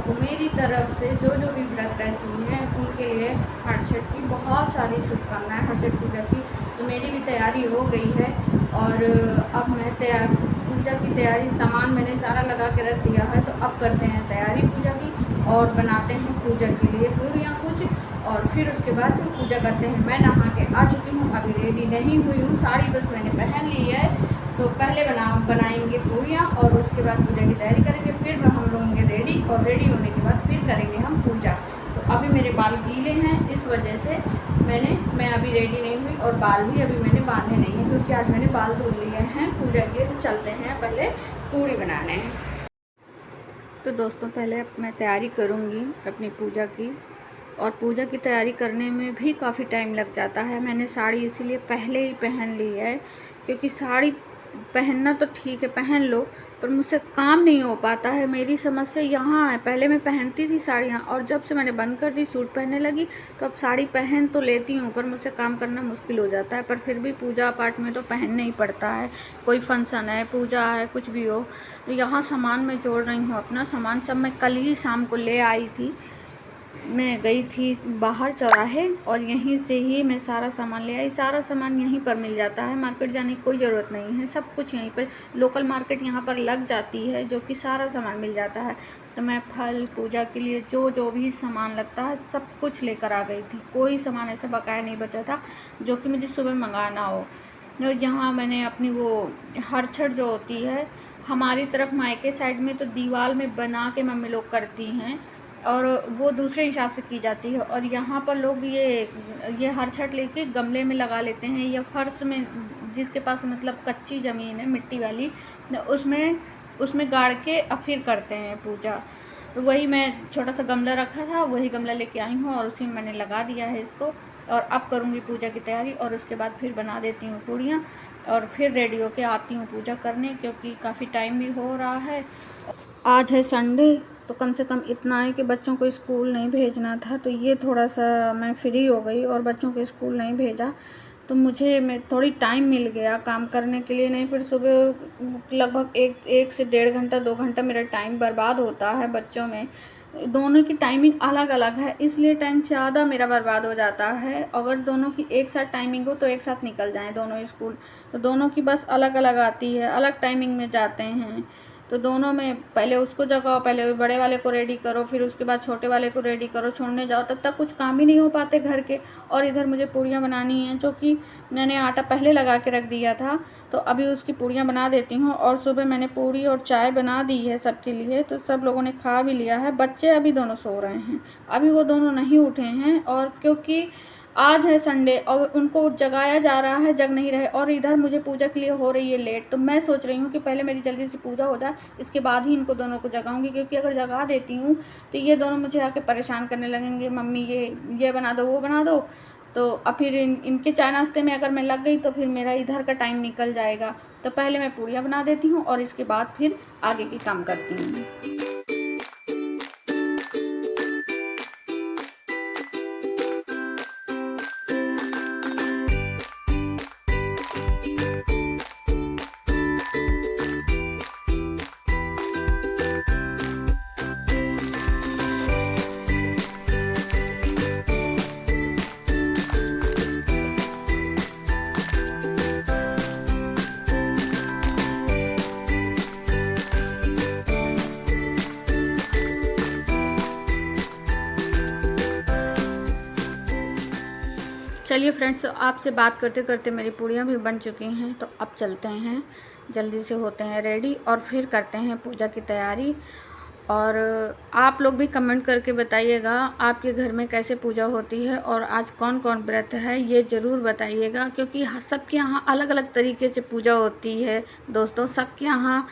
को मेरी तरफ से जो भी व्रत रहती हैं उनके लिए हर छठ की बहुत सारी शुभकामनाएं, हर छठ पूजा की। तो मेरी भी तैयारी हो गई है और अब मैं पूजा की तैयारी, सामान मैंने सारा लगा के रख दिया है। तो अब करते हैं तैयारी पूजा की और बनाते हैं पूजा के लिए पूड़ियाँ कुछ, और फिर उसके बाद पूजा करते हैं। मैं नहा के आ चुकी हूँ, अभी रेडी नहीं हुई हूँ, साड़ी बस मैंने पहन ली है। तो पहले बनाएंगे पूड़ियाँ और उसके बाद पूजा की तैयारी करेंगे, फिर हम होंगे रेडी, और रेडी होने के बाद फिर करेंगे हम पूजा। तो अभी मेरे बाल गीले हैं, इस वजह से मैं अभी रेडी नहीं हुई और बाल भी अभी मैंने बांधे नहीं हैं, क्योंकि आज मैंने बाल धो लिए हैं पूजा के। तो चलते हैं पहले पूड़ी बनाने। तो दोस्तों पहले मैं तैयारी करूँगी अपनी पूजा की, और पूजा की तैयारी करने में भी काफ़ी टाइम लग जाता है। मैंने साड़ी इसीलिए पहले ही पहन ली है, क्योंकि साड़ी पहनना तो ठीक है, पहन लो, पर मुझसे काम नहीं हो पाता है। मेरी समस्या यहाँ है, पहले मैं पहनती थी साड़ियाँ, और जब से मैंने बंद कर दी, सूट पहनने लगी, तो अब साड़ी पहन तो लेती हूँ, पर मुझसे काम करना मुश्किल हो जाता है। पर फिर भी पूजा पाठ में तो पहनना ही पड़ता है, कोई फंक्शन है, पूजा है, कुछ भी हो। तो यहाँ सामान मैं जोड़ रही हूँ, अपना सामान सब मैं कल ही शाम को ले आई थी। मैं गई थी बाहर चौराहे, और यहीं से ही मैं सारा सामान ले आई। सारा सामान यहीं पर मिल जाता है, मार्केट जाने की कोई ज़रूरत नहीं है, सब कुछ यहीं पर, लोकल मार्केट यहाँ पर लग जाती है, जो कि सारा सामान मिल जाता है। तो मैं फल पूजा के लिए जो भी सामान लगता है सब कुछ लेकर आ गई थी। कोई सामान ऐसा बकाया नहीं बचा था जो कि मुझे सुबह मंगाना हो। यहाँ मैंने अपनी वो हरछठ जो होती है, हमारी तरफ मायके साइड में तो दीवार में बना के मम्मी लोग करती हैं, और वो दूसरे हिसाब से की जाती है। और यहाँ पर लोग ये हर छठ लेके गमले में लगा लेते हैं, या फर्श में, जिसके पास मतलब कच्ची ज़मीन है मिट्टी वाली, उसमें गाड़ के फिर करते हैं पूजा। तो वही मैं छोटा सा गमला रखा था, वही गमला लेके आई हूँ और उसी में मैंने लगा दिया है इसको। और अब करूँगी पूजा की तैयारी, और उसके बाद फिर बना देती हूँ पूड़ियाँ, और फिर रेडी होके आती हूँ पूजा करने, क्योंकि काफ़ी टाइम भी हो रहा है। आज है संडे, तो कम से कम इतना है कि बच्चों को स्कूल नहीं भेजना था, तो ये थोड़ा सा मैं फ्री हो गई और बच्चों को स्कूल नहीं भेजा, तो मैं थोड़ी टाइम मिल गया काम करने के लिए। नहीं फिर सुबह लगभग एक से 1.5 घंटा 2 घंटा मेरा टाइम बर्बाद होता है बच्चों में। दोनों की टाइमिंग अलग अलग है, इसलिए टाइम ज़्यादा मेरा बर्बाद हो जाता है। अगर दोनों की एक साथ टाइमिंग हो तो एक साथ निकल जाएं दोनों स्कूल, तो दोनों की बस अलग अलग आती है, अलग टाइमिंग में जाते हैं। तो दोनों में पहले उसको जगाओ, पहले बड़े वाले को रेडी करो, फिर उसके बाद छोटे वाले को रेडी करो, छोड़ने जाओ, तब तक कुछ काम ही नहीं हो पाते घर के। और इधर मुझे पूड़ियाँ बनानी हैं, जो कि मैंने आटा पहले लगा के रख दिया था, तो अभी उसकी पूड़ियाँ बना देती हूँ। और सुबह मैंने पूड़ी और चाय बना दी है सबके लिए, तो सब लोगों ने खा भी लिया है। बच्चे अभी दोनों सो रहे हैं, अभी वो दोनों नहीं उठे हैं, और क्योंकि आज है संडे और उनको जगाया जा रहा है, जग नहीं रहे, और इधर मुझे पूजा के लिए हो रही है लेट। तो मैं सोच रही हूँ कि पहले मेरी जल्दी से पूजा हो जाए, इसके बाद ही इनको दोनों को जगाऊंगी, क्योंकि अगर जगा देती हूँ तो ये दोनों मुझे आके परेशान करने लगेंगे, मम्मी ये बना दो, वो बना दो। तो अब फिर इनके चाय नाश्ते में अगर मैं लग गई तो फिर मेरा इधर का टाइम निकल जाएगा। तो पहले मैं पूड़ियाँ बना देती हूँ और इसके बाद फिर आगे की काम करती हूँ। चलिए फ्रेंड्स, आपसे बात करते करते मेरी पूड़ियाँ भी बन चुकी हैं, तो अब चलते हैं, जल्दी से होते हैं रेडी और फिर करते हैं पूजा की तैयारी। और आप लोग भी कमेंट करके बताइएगा आपके घर में कैसे पूजा होती है, और आज कौन कौन व्रत है ये ज़रूर बताइएगा, क्योंकि सबके यहाँ अलग अलग तरीके से पूजा होती है दोस्तों। सबके यहाँ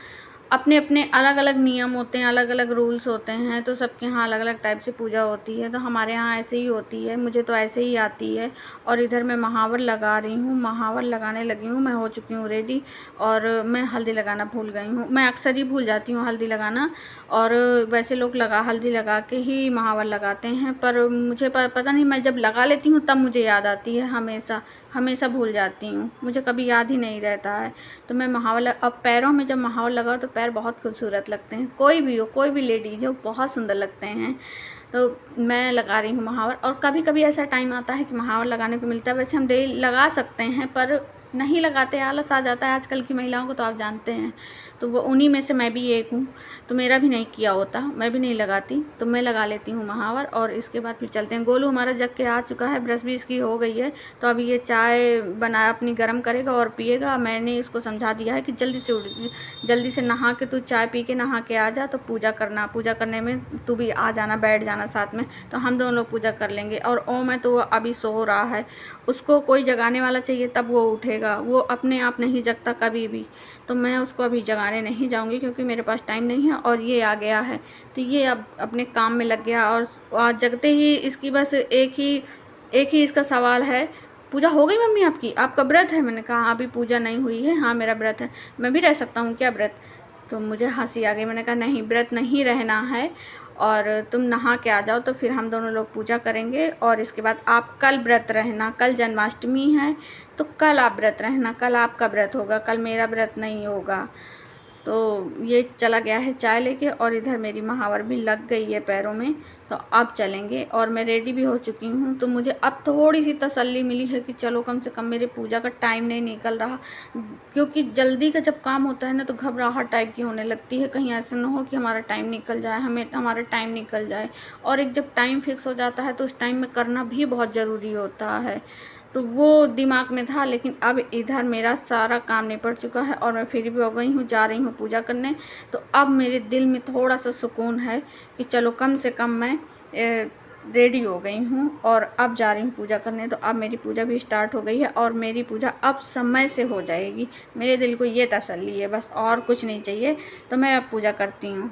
अपने अपने अलग अलग नियम होते हैं, अलग अलग रूल्स होते हैं, तो सबके यहाँ अलग अलग टाइप से पूजा होती है। तो हमारे यहाँ ऐसे ही होती है, मुझे तो ऐसे ही आती है। और इधर मैं महावर लगा रही हूँ, महावर लगाने लगी हूँ, मैं हो चुकी हूँ रेडी। और मैं हल्दी लगाना भूल गई हूँ, मैं अक्सर ही भूल जाती हूँ हल्दी लगाना, और वैसे लोग हल्दी लगा के ही महावर लगाते हैं, पर मुझे पता नहीं, मैं जब लगा लेती हूँ तब मुझे याद आती है हमेशा। हमेशा भूल जाती हूँ, मुझे कभी याद ही नहीं रहता है। तो मैं महावर अब पैरों में जब महावर लगाओ तो पैर बहुत खूबसूरत लगते हैं, कोई भी हो, कोई भी लेडीज हो, बहुत सुंदर लगते हैं। तो मैं लगा रही हूँ महावर। और कभी कभी ऐसा टाइम आता है कि महावर लगाने को मिलता है। वैसे हम डेली लगा सकते हैं पर नहीं लगाते, आलस आ जाता है आजकल की महिलाओं को, तो आप जानते हैं। तो वो उन्हीं में से मैं भी एक हूँ। तो मेरा भी नहीं किया होता, मैं भी नहीं लगाती, तो मैं लगा लेती हूँ महावर। और इसके बाद फिर चलते हैं। गोलू हमारा जग के आ चुका है, ब्रश भी इसकी हो गई है। तो अभी ये चाय बना अपनी गर्म करेगा और पिएगा। मैंने इसको समझा दिया है कि जल्दी से नहा के तू चाय पी के नहा के आ जा, तो पूजा करने में तू भी आ जाना, बैठ जाना साथ में, तो हम दोनों लोग पूजा कर लेंगे। और ओम है तो वो अभी सो रहा है, उसको कोई जगाने वाला चाहिए तब वो उठेगा, वो अपने आप नहीं जगता कभी भी। तो मैं उसको अभी जगाने नहीं जाऊंगी क्योंकि मेरे पास टाइम नहीं है। और ये आ गया है तो ये अब अपने काम में लग गया। और जगते ही इसकी बस एक ही इसका सवाल है, पूजा हो गई मम्मी आपकी? आपका व्रत है? मैंने कहा अभी पूजा नहीं हुई है। हाँ मेरा व्रत है। मैं भी रह सकता हूँ क्या व्रत? तो मुझे हंसी आ गई। मैंने कहा नहीं, व्रत नहीं रहना है और तुम नहा के आ जाओ, तो फिर हम दोनों लोग पूजा करेंगे। और इसके बाद आप कल व्रत रहना, कल जन्माष्टमी है तो कल आप व्रत रहना, कल आपका व्रत होगा, कल मेरा व्रत नहीं होगा। तो ये चला गया है चाय लेके। और इधर मेरी महावर भी लग गई है पैरों में, तो अब चलेंगे। और मैं रेडी भी हो चुकी हूँ, तो मुझे अब थोड़ी सी तसल्ली मिली है कि चलो कम से कम मेरे पूजा का टाइम नहीं निकल रहा। क्योंकि जल्दी का जब काम होता है ना तो घबराहट टाइप की होने लगती है, कहीं ऐसा ना हो कि हमारा टाइम निकल जाए, हमारा टाइम निकल जाए। और एक जब टाइम फिक्स हो जाता है तो उस टाइम में करना भी बहुत ज़रूरी होता है। तो वो दिमाग में था। लेकिन अब इधर मेरा सारा काम निपट चुका है और मैं फ्री भी हो गई हूँ, जा रही हूँ पूजा करने। तो अब मेरे दिल में थोड़ा सा सुकून है कि चलो कम से कम मैं रेडी हो गई हूँ और अब जा रही हूँ पूजा करने। तो अब मेरी पूजा भी स्टार्ट हो गई है और मेरी पूजा अब समय से हो जाएगी। मेरे दिल को ये तसल्ली है बस, और कुछ नहीं चाहिए। तो मैं अब पूजा करती हूँ।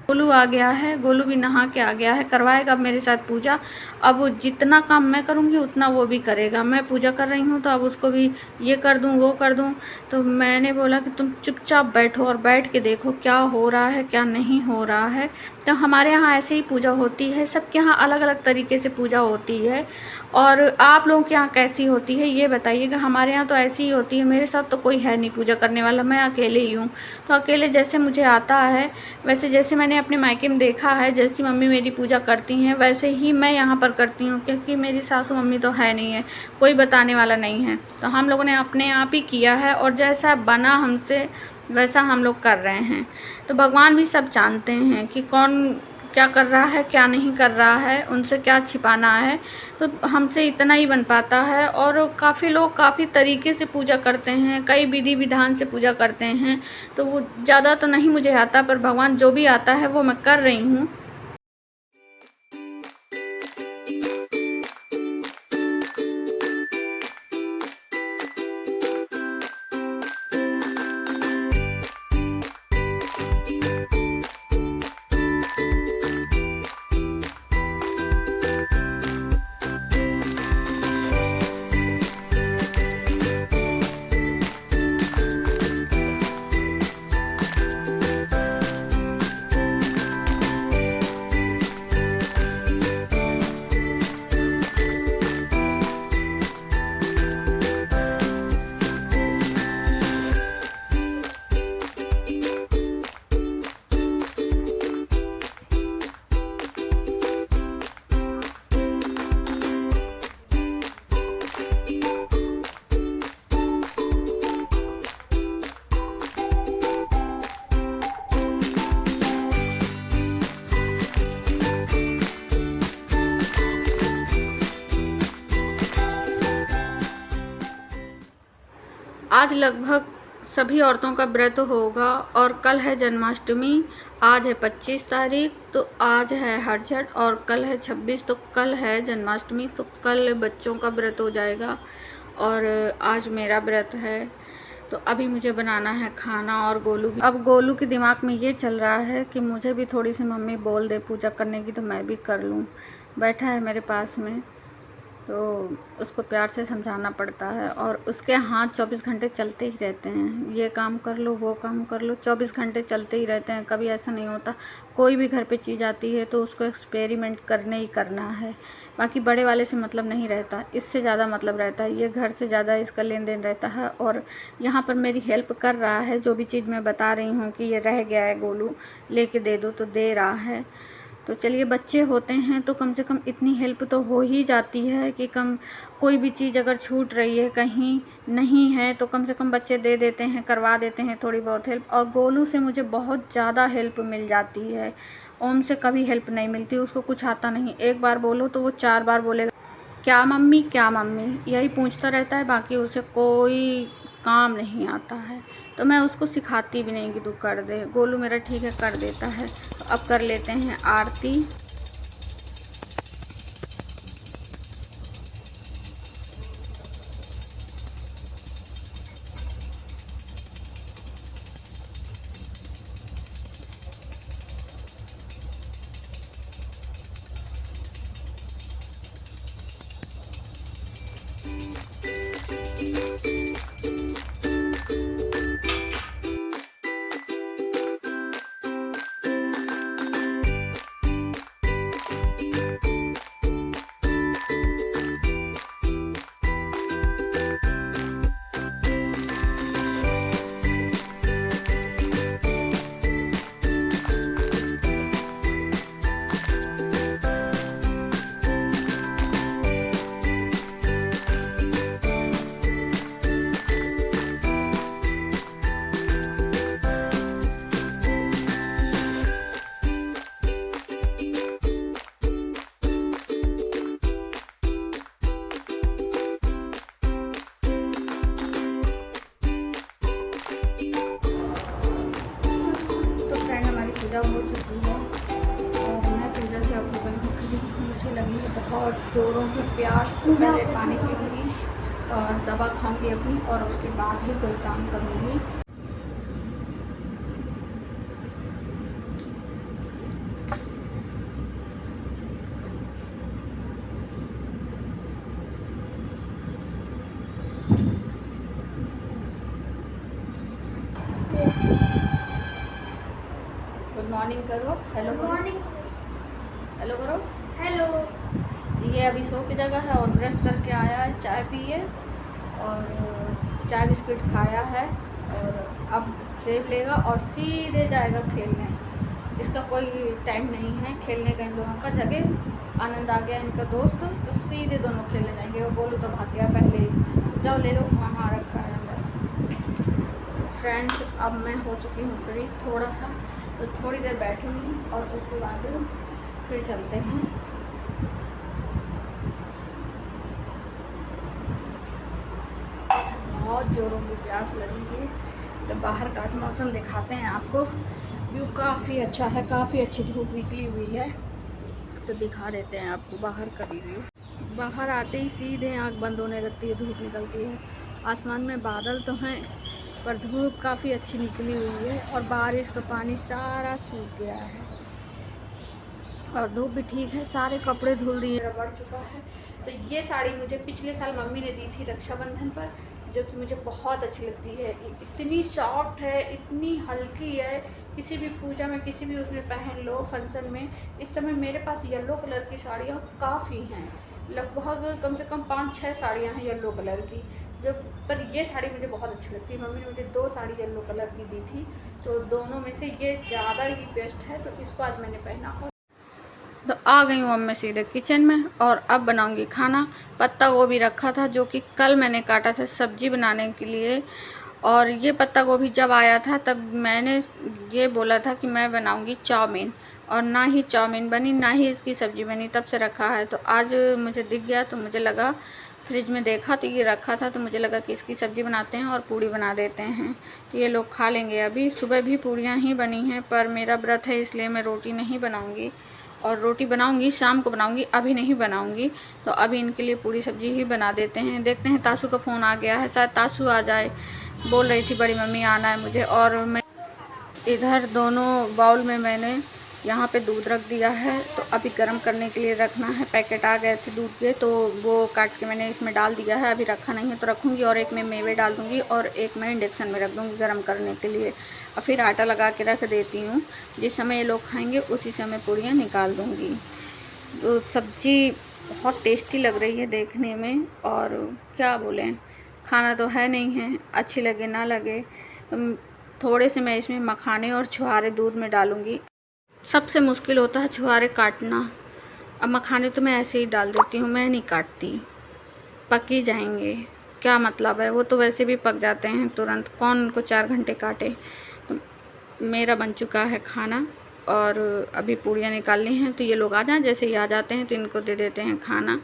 गोलू आ गया है, गोलू भी नहा के आ गया है, करवाएगा अब मेरे साथ पूजा। अब वो जितना काम मैं करूँगी उतना वो भी करेगा। मैं पूजा कर रही हूँ तो अब उसको भी ये कर दूँ वो कर दूँ। तो मैंने बोला कि तुम चुपचाप बैठो और बैठ के देखो क्या हो रहा है क्या नहीं हो रहा है। तो हमारे यहाँ ऐसे ही पूजा होती है, सबके यहाँ अलग अलग तरीके से पूजा होती है। और आप लोगों के यहाँ कैसी होती है ये बताइएगा। हमारे यहाँ तो ऐसी ही होती है। मेरे साथ तो कोई है नहीं पूजा करने वाला, मैं अकेले ही हूँ। तो अकेले जैसे मुझे आता है, वैसे जैसे मैंने अपने मायके में देखा है, जैसी मम्मी मेरी पूजा करती हैं वैसे ही मैं यहाँ पर करती हूँ। क्योंकि मेरी सासू मम्मी तो है नहीं है, कोई बताने वाला नहीं है, तो हम लोगों ने अपने आप ही किया है और जैसा बना हमसे वैसा हम लोग कर रहे हैं। तो भगवान भी सब जानते हैं कि कौन क्या कर रहा है क्या नहीं कर रहा है, उनसे क्या छिपाना है। तो हमसे इतना ही बन पाता है। और काफ़ी लोग काफ़ी तरीके से पूजा करते हैं, कई विधि विधान से पूजा करते हैं। तो वो ज़्यादा तो नहीं मुझे आता, पर भगवान जो भी आता है वो मैं कर रही हूँ। आज लगभग सभी औरतों का व्रत होगा और कल है जन्माष्टमी। आज है 25 तारीख, तो आज है हरझट और कल है 26, तो कल है जन्माष्टमी। तो कल बच्चों का व्रत हो जाएगा और आज मेरा व्रत है। तो अभी मुझे बनाना है खाना। और अब गोलू के दिमाग में ये चल रहा है कि मुझे भी थोड़ी सी मम्मी बोल दे पूजा करने की तो मैं भी कर लूँ। बैठा है मेरे पास में। तो उसको प्यार से समझाना पड़ता है। और उसके हाथ 24 घंटे चलते ही रहते हैं, ये काम कर लो वो काम कर लो, 24 घंटे चलते ही रहते हैं। कभी ऐसा नहीं होता कोई भी घर पे चीज़ आती है तो उसको एक्सपेरिमेंट करने ही करना है। बाकी बड़े वाले से मतलब नहीं रहता, इससे ज़्यादा मतलब रहता है। ये घर से ज़्यादा इसका लेन देन रहता है। और यहाँ पर मेरी हेल्प कर रहा है, जो भी चीज़ मैं बता रही हूँ कि ये रह गया है गोलू लेके दे दो तो दे रहा है। तो चलिए, बच्चे होते हैं तो कम से कम इतनी हेल्प तो हो ही जाती है कि कोई भी चीज़ अगर छूट रही है कहीं नहीं है तो कम से कम बच्चे दे देते हैं, करवा देते हैं थोड़ी बहुत हेल्प। और गोलू से मुझे बहुत ज़्यादा हेल्प मिल जाती है, ओम से कभी हेल्प नहीं मिलती। उसको कुछ आता नहीं, एक बार बोलो तो वो 4 बार बोलेगा क्या मम्मी क्या मम्मी, यही पूछता रहता है। बाकी उसे कोई काम नहीं आता है, तो मैं उसको सिखाती भी नहीं कि तू कर दे। गोलू मेरा ठीक है कर देता है। तो अब कर लेते हैं आरती। पूजा हो चुकी है और मैं पूजा से अपनी बनी, मुझे लगी है बहुत ज़ोरों की प्यास। तो पहले पानी पीऊँगी और दवा खाऊंगी अपनी, और उसके बाद ही कोई काम करूँगी। गुड मॉर्निंग करो, हेलो मॉर्निंग, हेलो करो, हेलो। ये अभी सो की जगह है और ब्रश करके आया है, चाय पिए और चाय बिस्किट खाया है। और अब सेब लेगा और सीधे जाएगा खेलने। इसका कोई टाइम नहीं है खेलने का इन लोगों का। जगह आनंद आ गया इनका दोस्त, तो सीधे दोनों खेलने जाएंगे। वो बोलू तो भाग गया पहले ही, जाओ ले लो, वहाँ रखा है अंदर। फ्रेंड्स, अब मैं हो चुकी हूँ फ्री थोड़ा सा, तो थोड़ी देर बैठूँगी और उसके बाद फिर चलते हैं। बहुत ज़ोरों की प्यास लगी थी, तो बाहर का आज मौसम दिखाते हैं आपको। व्यू काफ़ी अच्छा है, काफ़ी अच्छी धूप निकली हुई है, तो दिखा देते हैं आपको बाहर का भी व्यू। बाहर आते ही सीधे आँख बंद होने लगती है, धूप निकलती है। आसमान में बादल तो हैं पर धूप काफ़ी अच्छी निकली हुई है और बारिश का पानी सारा सूख गया है और धूप भी ठीक है। सारे कपड़े धुल दिए, रगड़ चुका है। तो ये साड़ी मुझे पिछले साल मम्मी ने दी थी रक्षाबंधन पर, जो कि मुझे बहुत अच्छी लगती है। इतनी सॉफ्ट है, इतनी हल्की है, किसी भी पूजा में किसी भी उसमें पहन लो फंक्शन में। इस समय मेरे पास येलो कलर की साड़ियाँ काफ़ी हैं, लगभग कम से कम 5-6 साड़ियाँ हैं येलो कलर की, जो पर ये साड़ी मुझे बहुत अच्छी लगती है। मम्मी ने मुझे 2 साड़ी येलो कलर की दी थी, तो दोनों में से ये ज़्यादा ही बेस्ट है, तो इसको आज मैंने पहना। तो आ गई हूँ अब मैं सीधे किचन में और अब बनाऊंगी खाना। पत्ता गोभी रखा था जो कि कल मैंने काटा था सब्जी बनाने के लिए, और ये पत्ता गोभी जब आया था तब मैंने ये बोला था कि मैं बनाऊंगी चाउमीन, और ना ही चाउमीन बनी ना ही इसकी सब्ज़ी बनी, तब से रखा है। तो आज मुझे दिख गया तो मुझे लगा, फ्रिज में देखा तो ये रखा था, तो मुझे लगा कि इसकी सब्ज़ी बनाते हैं और पूड़ी बना देते हैं, तो ये लोग खा लेंगे। अभी सुबह भी पूड़ियाँ ही बनी हैं, पर मेरा व्रत है इसलिए मैं रोटी नहीं बनाऊँगी, और रोटी बनाऊंगी शाम को बनाऊंगी, अभी नहीं बनाऊंगी। तो अभी इनके लिए पूरी सब्जी ही बना देते हैं। देखते हैं, तासू का फ़ोन आ गया है, शायद तासू आ जाए। बोल रही थी बड़ी मम्मी आना है मुझे। और मैं इधर दोनों बाउल में मैंने यहाँ पे दूध रख दिया है, तो अभी गर्म करने के लिए रखना है। पैकेट आ गए थे दूध के, तो वो काट के मैंने इसमें डाल दिया है। अभी रखा नहीं है तो रखूँगी, और एक में मेवे डाल दूँगी और एक मैं इंडक्शन में रख दूँगी गर्म करने के लिए। और फिर आटा लगा के रख देती हूँ, जिस समय ये लोग खाएँगे उसी समय पूड़ियाँ निकाल दूँगी। तो सब्ज़ी बहुत टेस्टी लग रही है देखने में, और क्या बोलें, खाना तो है नहीं है, अच्छी लगे ना लगे। थोड़े से मैं इसमें मखाने और छुहारे दूध में डालूँगी। सबसे मुश्किल होता है छुहारे काटना। अब मखाने तो मैं ऐसे ही डाल देती हूँ, मैं नहीं काटती, पक ही जाएंगे, क्या मतलब है, वो तो वैसे भी पक जाते हैं तुरंत, कौन उनको 4 घंटे काटे। तो मेरा बन चुका है खाना, और अभी पूड़ियाँ निकालनी हैं। तो ये लोग आ जाएं, जैसे ही आ जाते हैं तो इनको दे देते हैं खाना।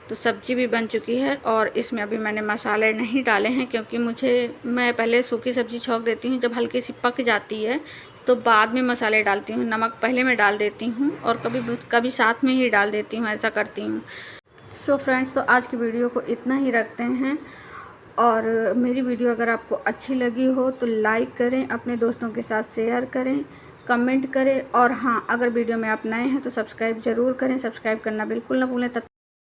तो सब्ज़ी भी बन चुकी है, और इसमें अभी मैंने मसाले नहीं डाले हैं, क्योंकि मैं पहले सूखी सब्ज़ी छौंक देती हूँ, जब हल्की सी पक जाती है तो बाद में मसाले डालती हूँ। नमक पहले मैं डाल देती हूँ, और कभी साथ में ही डाल देती हूँ, ऐसा करती हूँ। सो फ्रेंड्स, तो आज की वीडियो को इतना ही रखते हैं। और मेरी वीडियो अगर आपको अच्छी लगी हो तो लाइक करें, अपने दोस्तों के साथ शेयर करें, कमेंट करें, और हाँ, अगर वीडियो में आप नए हैं तो सब्सक्राइब ज़रूर करें। सब्सक्राइब करना बिल्कुल ना भूलें। तब